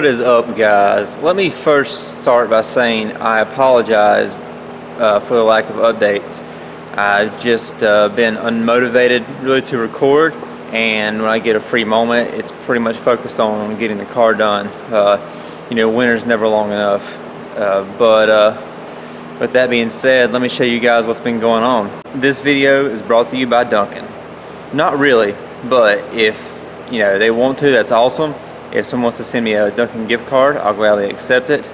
is up, guys? Let me first start by saying I apologize for the lack of updates. I've just been unmotivated really to record, and when I get a free moment, it's pretty much focused on getting the car done. Winter's never long enough. But with that being said, let me show you guys what's been going on. This video is brought to you by Duncan. Not really, but if they want to, that's awesome. If someone wants to send me a Dunkin' gift card, I'll gladly accept it,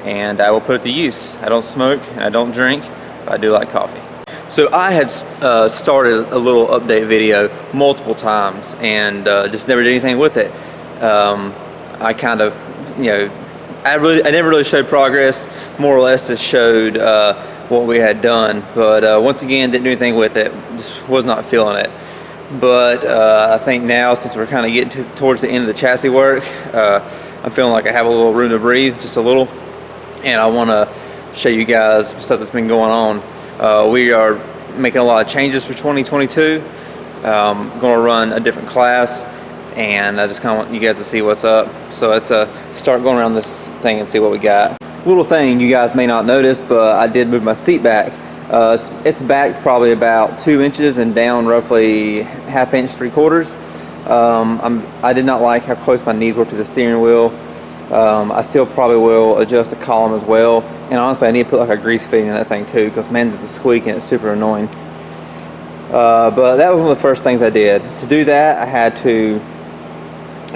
and I will put it to use. I don't smoke and I don't drink, but I do like coffee. So I had started a little update video multiple times and just never did anything with it. I kind of, I never really showed progress. More or less just showed what we had done, but once again didn't do anything with it. Just was not feeling it. But I think now, since we're kind of getting towards the end of the chassis work, I'm feeling like I have a little room to breathe, just a little, and I want to show you guys some stuff that's been going on. We are making a lot of changes for 2022. Going to run a different class, and I just kind of want you guys to see what's up. So let's start going around this thing and see what we got. Little thing you guys may not notice, but I did move my seat back. It's back probably about 2 inches and down roughly 1/2 inch, 3/4. I did not like how close my knees were to the steering wheel. I still probably will adjust the column as well. And honestly, I need to put like a grease fitting in that thing too, because man, there's a squeak and it's super annoying. But that was one of the first things I did. To do that, I had to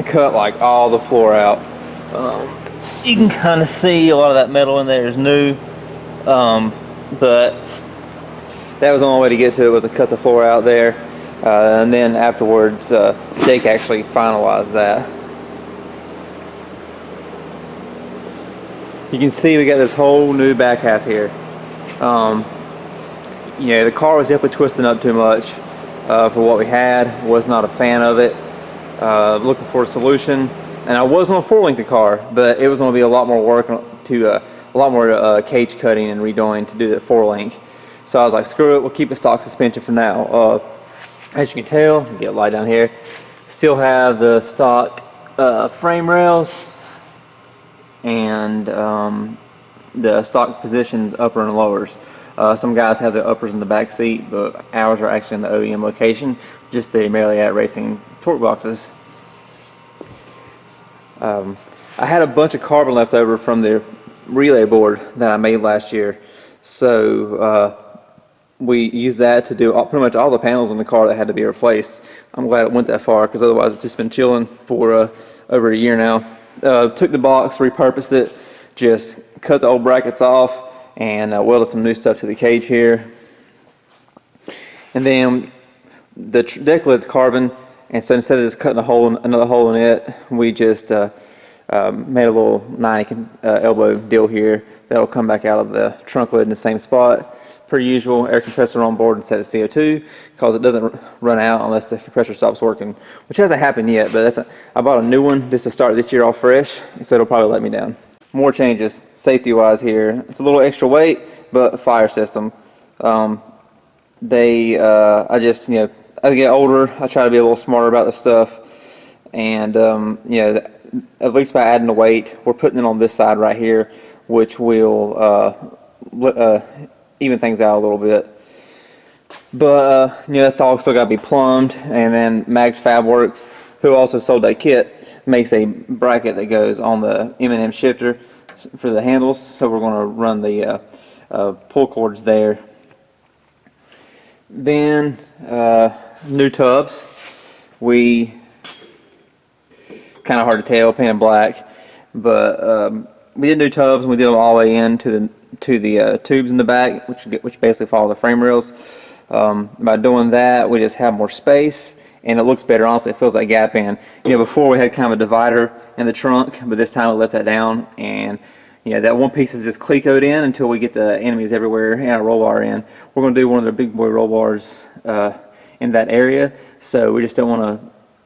cut like all the floor out. You can kind of see a lot of that metal in there is new, but that was the only way to get to it, was to cut the floor out there, and then afterwards Jake actually finalized that. You can see we got this whole new back half here. The car was definitely twisting up too much for what we had. Was not a fan of it. Looking for a solution, and I was going to four-link the car, but it was going to be a lot more work to a lot more cage cutting and redoing to do the four-link. So I was like, screw it, we'll keep the stock suspension for now. As you can tell, get a light down here, still have the stock frame rails and the stock positions, upper and lowers. Some guys have their uppers in the back seat, but ours are actually in the OEM location, just the Marriott Racing torque boxes. I had a bunch of carbon left over from the relay board that I made last year, so we used that to do pretty much all the panels in the car that had to be replaced. I'm glad it went that far, because otherwise it's just been chilling for over a year now. Took the box, repurposed it, just cut the old brackets off, and welded some new stuff to the cage here. And then the deck lid's carbon, and so instead of just cutting another hole in it, we just made a little 90 elbow deal here that'll come back out of the trunk lid in the same spot. Per usual, air compressor on board instead of CO2, because it doesn't run out unless the compressor stops working, which hasn't happened yet, but I bought a new one just to start this year off fresh, so it'll probably let me down. More changes safety wise here. It's a little extra weight, but fire system. As I get older, I try to be a little smarter about this stuff, and at least by adding the weight, we're putting it on this side right here, which will even things out a little bit. But that's all still got to be plumbed. And then Mag's Fab Works, who also sold that kit, makes a bracket that goes on the M&M shifter for the handles, so we're going to run the pull cords there. Then new tubs. We kind of hard to tell, painted black, but we did new tubs, and we did them all the way in to the tubes in the back, which basically follow the frame rails. By doing that, we just have more space, and it looks better. Honestly, it fills that gap in. Before we had kind of a divider in the trunk, but this time we left that down, and that one piece is just clecoed in until we get the enemies everywhere and our roll bar in. We're going to do one of the big boy roll bars in that area, so we just don't want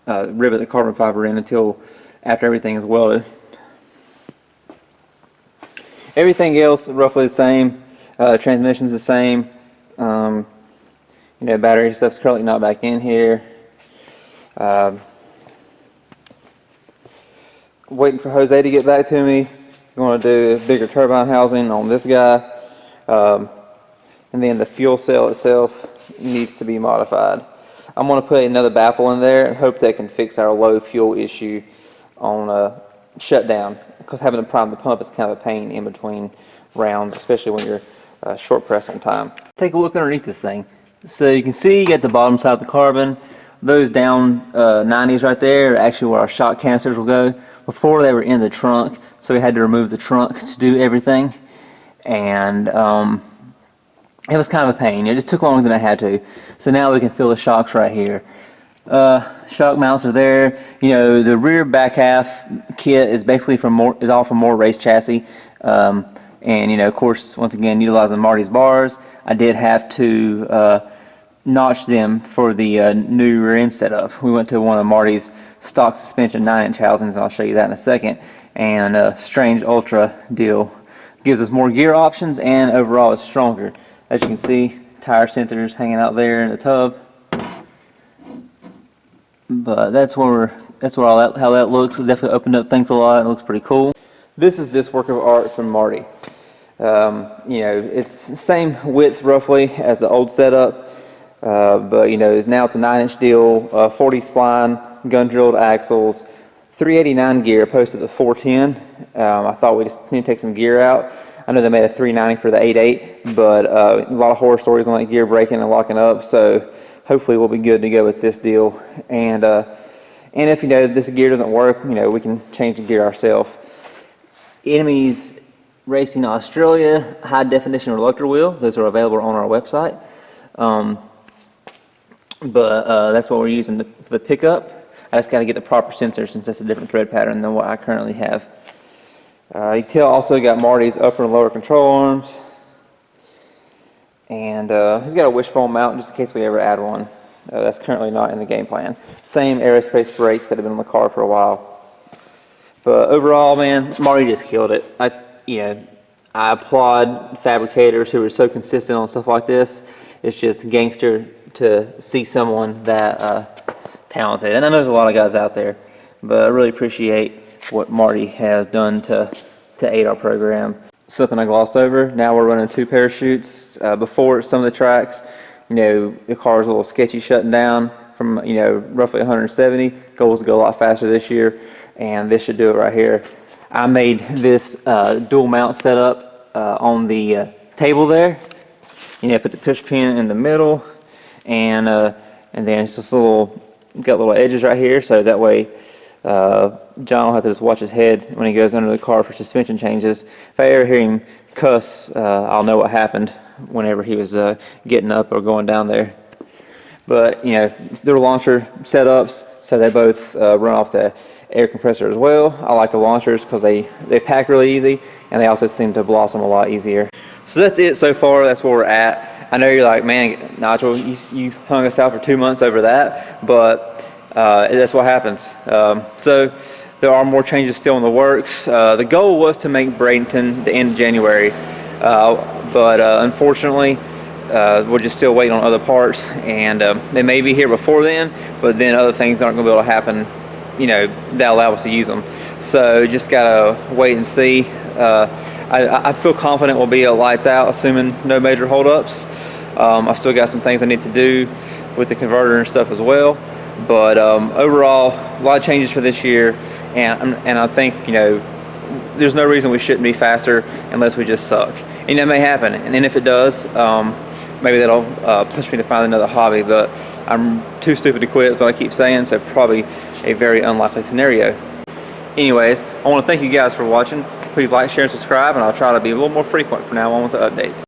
to rivet the carbon fiber in until after everything is welded. Everything else roughly the same. Transmission's the same. Battery stuff's currently not back in here. Waiting for Jose to get back to me. Going to do a bigger turbine housing on this guy. And then the fuel cell itself needs to be modified. I'm going to put another baffle in there and hope that can fix our low fuel issue on shutdown, because having to prime the pump is kind of a pain in between rounds, especially when you're short pressed on time. Take a look underneath this thing. So you can see you got the bottom side of the carbon. Those down 90s right there are actually where our shock canisters will go. Before they were in the trunk, so we had to remove the trunk to do everything, and it was kind of a pain. It just took longer than I had to. So now we can feel the shocks right here. Shock mounts are there. You know, the rear back half kit is basically all from more race chassis. And you know, of course, once again, utilizing Marty's bars, I did have to notch them for the new rear end setup. We went to one of Marty's stock suspension 9-inch housings, and I'll show you that in a second. And Strange Ultra deal gives us more gear options, and overall it's stronger. As you can see, tire sensors hanging out there in the tub. But that's how that looks. It definitely opened up things a lot. It looks pretty cool. This is this work of art from Marty. You know, it's the same width roughly as the old setup, but you know, now it's a 9-inch deal, 40 spline, gun drilled axles, 389 gear opposed to the 410. I thought we just need to take some gear out. I know they made a 390 for the 8.8, but a lot of horror stories on that gear breaking and locking up, so hopefully we'll be good to go with this deal. And if you know this gear doesn't work, you know, we can change the gear ourselves. Enemies Racing Australia high definition reluctor wheel, those are available on our website. But that's what we're using for the pickup. I just got to get the proper sensor since that's a different thread pattern than what I currently have. You can tell also got Marty's upper and lower control arms, and he's got a wishbone mount just in case we ever add one. That's currently not in the game plan. Same aerospace brakes that have been on the car for a while. But overall, man, Marty just killed it. I applaud fabricators who are so consistent on stuff like this. It's just gangster to see someone that talented. And I know there's a lot of guys out there, but I really appreciate what Marty has done to aid our program. Something I glossed over, now we're running 2 parachutes. Before at some of the tracks, you know, the car was a little sketchy shutting down from, you know, roughly 170. Goal was to go a lot faster this year, and this should do it right here. I made this dual mount setup on the table there. You know, put the push pin in the middle, and then it's just got little edges right here, so that way John will have to just watch his head when he goes under the car for suspension changes. If I ever hear him cuss, I'll know what happened whenever he was getting up or going down there. But you know, they're launcher setups, so they both run off the air compressor as well. I like the launchers because they pack really easy, and they also seem to blossom a lot easier. So that's it so far. That's where we're at. I know you're like, man, Nigel, you hung us out for 2 months over that, but that's what happens. So there are more changes still in the works. The goal was to make Bradenton the end of January, but unfortunately, we're just still waiting on other parts, and they may be here before then, but then other things aren't going to be able to happen, you know, that allow us to use them. So just gotta wait and see. I feel confident we'll be lights out, assuming no major holdups. I've still got some things I need to do with the converter and stuff as well. But overall, a lot of changes for this year, and I think, you know, there's no reason we shouldn't be faster unless we just suck. And that may happen, and then if it does, maybe that'll push me to find another hobby. But I'm too stupid to quit, is what I keep saying. So probably a very unlikely scenario. Anyways, I want to thank you guys for watching. Please like, share, and subscribe, and I'll try to be a little more frequent from now on with the updates.